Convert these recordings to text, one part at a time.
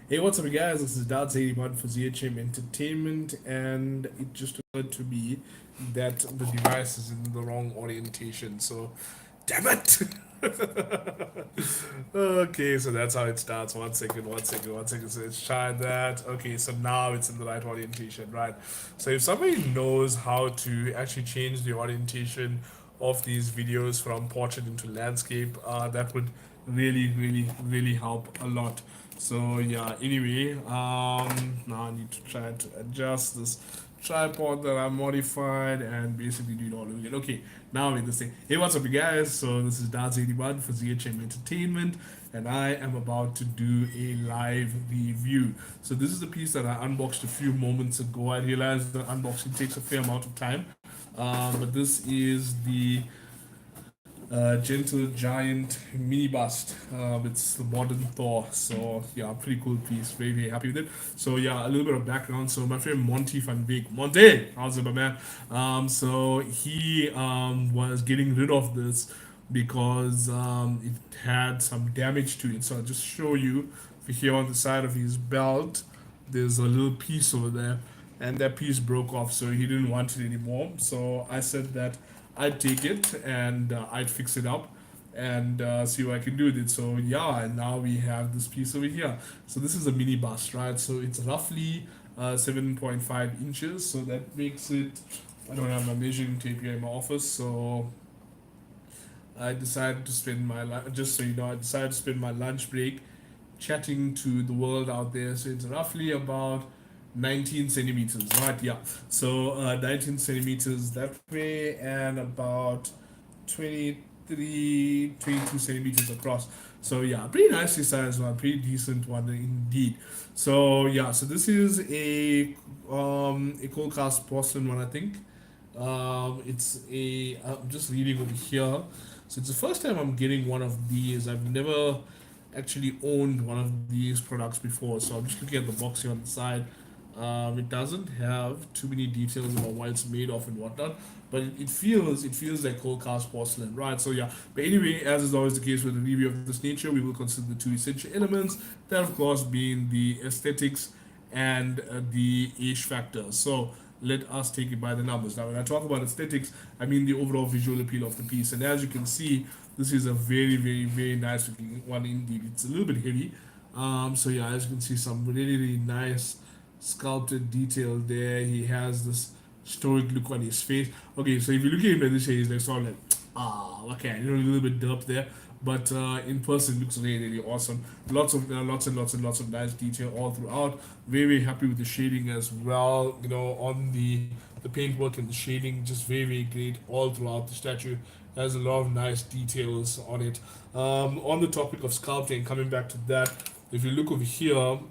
Hey, what's up, guys? This is DarthZadyBun for ZHM Entertainment, and it just occurred to me that the device is in the wrong orientation. So, damn it! Okay, so that's how it starts. One second, one second, one second. So let's try that. Okay, so now it's in the right orientation, right? So if somebody knows how to actually change the orientation of these videos from portrait into landscape, that would really help a lot. So yeah, anyway, now I need to try to adjust this tripod that I modified and basically do it all over again. Okay, now I'm in this thing. Hey, what's up, you guys? So this is DarthZadyBun for ZHM Entertainment, and I am about to do a live review. So this is a piece that I unboxed a few moments ago. I realized that unboxing takes a fair amount of time, but this is the Gentle Giant mini bust. It's the modern Thor. So yeah, pretty cool piece. Very happy with it. So yeah, a little bit of background. So my friend Monty van Beek, Monty, how's it, my man? So he was getting rid of this because it had some damage to it. So I'll just show you. Here on the side of his belt, there's a little piece over there, and that piece broke off. So he didn't want it anymore. So I said that I'd take it and I'd fix it up and see what I can do with it. So yeah, and now we have this piece over here. So this is a mini bust, right? So it's roughly 7.5 inches. So that makes it. I don't have my measuring tape here in my office, so I decided to spend my just so you know, I decided to spend my lunch break chatting to the world out there. So it's roughly about 19 centimeters, right? Yeah. So 19 centimeters that way, and about 22 centimeters across. So yeah, pretty nicely sized one, pretty decent one indeed. So yeah, so this is a cold cast porcelain one, I think. It's a I'm just reading over here. So it's the first time I'm getting one of these. I've never actually owned one of these products before. So I'm just looking at the box here on the side. It doesn't have too many details about what it's made of and whatnot, but it feels like cold cast porcelain, right? So yeah. But anyway, as is always the case with a review of this nature, we will consider the two essential elements. That of course being the aesthetics and the age factor. So let us take it by the numbers. Now, when I talk about aesthetics, I mean the overall visual appeal of the piece. And as you can see, this is a very nice looking one indeed. It's a little bit heavy. So yeah, as you can see, some really nice sculpted detail there. He has this stoic look on his face. Okay, so if you look at him like this, he's like sort of like, okay, a little bit derp there. But in person, looks really awesome. Lots of nice detail all throughout. Very happy with the shading as well. You know, on the paintwork and the shading, just very great all throughout. The statue has a lot of nice details on it. On the topic of sculpting, coming back to that, if you look over here,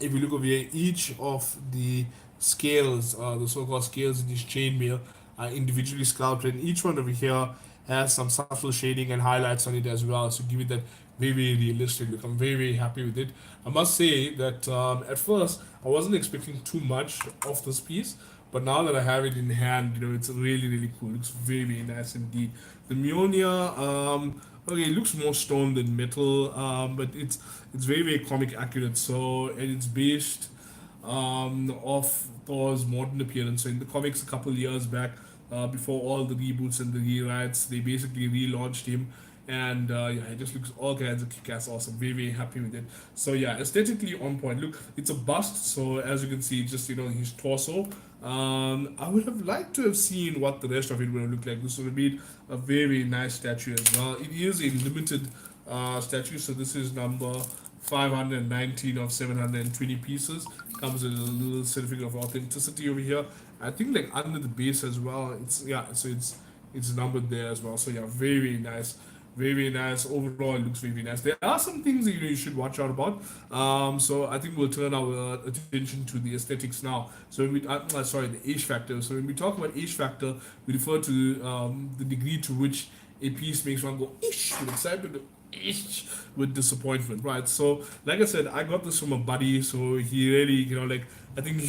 each of the scales, the so-called scales in this chainmail, are individually sculpted, and each one over here has some subtle shading and highlights on it as well, so give it that very realistic look. I'm very happy with it. I must say that at first I wasn't expecting too much of this piece, but now that I have it in hand, you know, it's really cool. It looks very nice indeed. The Mjolnir, okay, it looks more stone than metal, but it's very comic accurate. So, and it's based off Thor's modern appearance. So in the comics a couple years back, before all the reboots and the rewrites, they basically relaunched him, and yeah, it just looks all kinds of kick-ass awesome. Very happy with it. So yeah, aesthetically on point. Look, it's a bust, so as you can see, just you know his torso. I would have liked to have seen what the rest of it would have looked like. This would have been a very nice statue as well. It is a limited statue, so this is number 519 of 720 pieces. Comes with a little certificate of authenticity over here. I think like under the base as well. It's yeah, so it's numbered there as well. So yeah, very nice. Very nice. Overall, it looks very nice. There are some things that you know you should watch out about. So I think we'll turn our attention to the aesthetics now. So when we, sorry, the age factor. So when we talk about age factor, we refer to the degree to which a piece makes one go ish with excitement, ish with disappointment, right? So like I said, I got this from a buddy. So he really, you know, like I think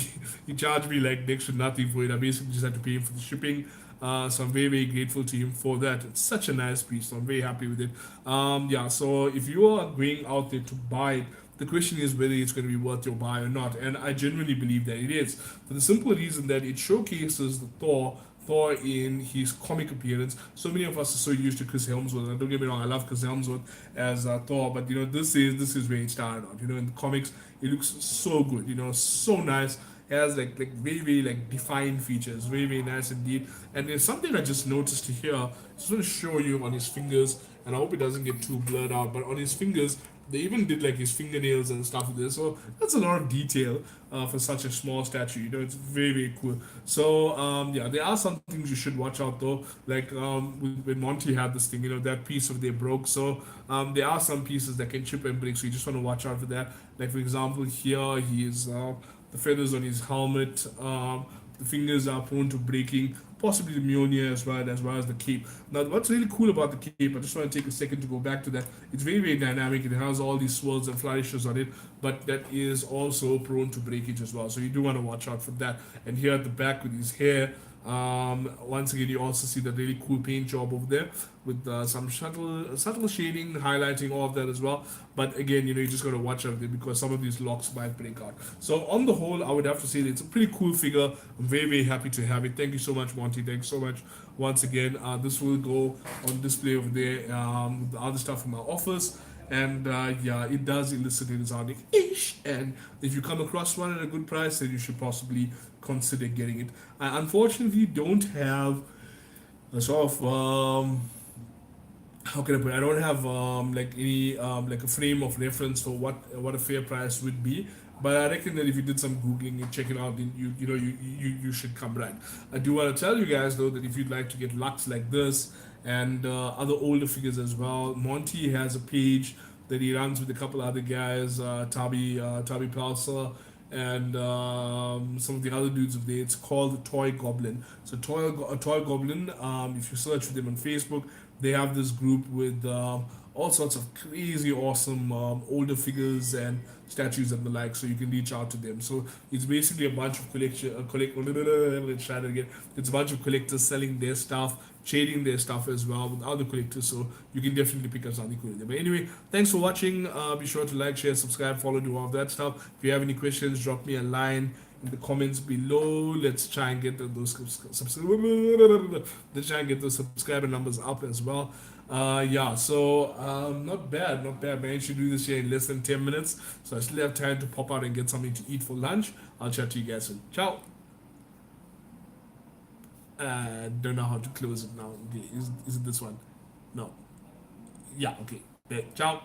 he charged me like next to nothing for it. I basically just had to pay him for the shipping. So I'm very, very grateful to him for that. It's such a nice piece, so I'm very happy with it. Yeah, so if you are going out there to buy it, the question is whether it's going to be worth your buy or not. And I genuinely believe that it is, for the simple reason that it showcases the Thor in his comic appearance. So many of us are so used to Chris Hemsworth, and don't get me wrong, I love Chris Hemsworth as Thor, but this is where it started out. In the comics, it looks so good. So nice. It has like very, very like defined features, very, very nice indeed. And there's something I just noticed here. Just want to show you on his fingers, and I hope it doesn't get too blurred out. But on his fingers, they even did like his fingernails and stuff with this. So that's a lot of detail for such a small statue. It's very, very cool. So yeah, there are some things you should watch out though. Like when Monty had this thing, that piece of they broke. So there are some pieces that can chip and break. So you just want to watch out for that. Like for example, here he is. The feathers on his helmet, the fingers are prone to breaking, possibly the Mjolnir as well as the cape. Now, what's really cool about the cape, I just want to take a second to go back to that. It's very, very dynamic. It has all these swirls and flourishes on it, but that is also prone to breakage as well. So you do want to watch out for that. And here at the back with his hair, once again, you also see the really cool paint job over there with some subtle shading, highlighting all of that as well. But again, you just got to watch out there because some of these locks might break out. So on the whole, I would have to say that it's a pretty cool figure. I'm very, very happy to have it. Thank you so much, Monty. Thanks so much once again. This will go on display over there with the other stuff from our office. And yeah, it does elicit an exotic ish. And if you come across one at a good price, then you should possibly consider getting it. I unfortunately don't have a sort of how can I put it? I don't have like any like a frame of reference for what a fair price would be. But I reckon that if you did some googling and check it out, then you should come right. I do want to tell you guys though that if you'd like to get Lux like this and other older figures as well, Monty has a page that he runs with a couple other guys, Tabi Palsa, and some of the other dudes of there. It's called the Toy Goblin. So Toy Goblin. If you search for them on Facebook, they have this group with all sorts of crazy, awesome older figures and statues and the like. So you can reach out to them. So it's basically a bunch of let's try it again. It's a bunch of collectors selling their stuff, trading their stuff as well with other collectors. So you can definitely pick up something cool there. But anyway, thanks for watching. Be sure to like, share, subscribe, follow, do all of that stuff. If you have any questions, drop me a line in the comments below. Let's try and get those subscriber numbers up as well. Yeah, so not bad. Managed to do this here in less than 10 minutes. So I still have time to pop out and get something to eat for lunch. I'll chat to you guys soon. Ciao. Don't know how to close it now. Okay, is it this one? No. Yeah, okay. Ciao.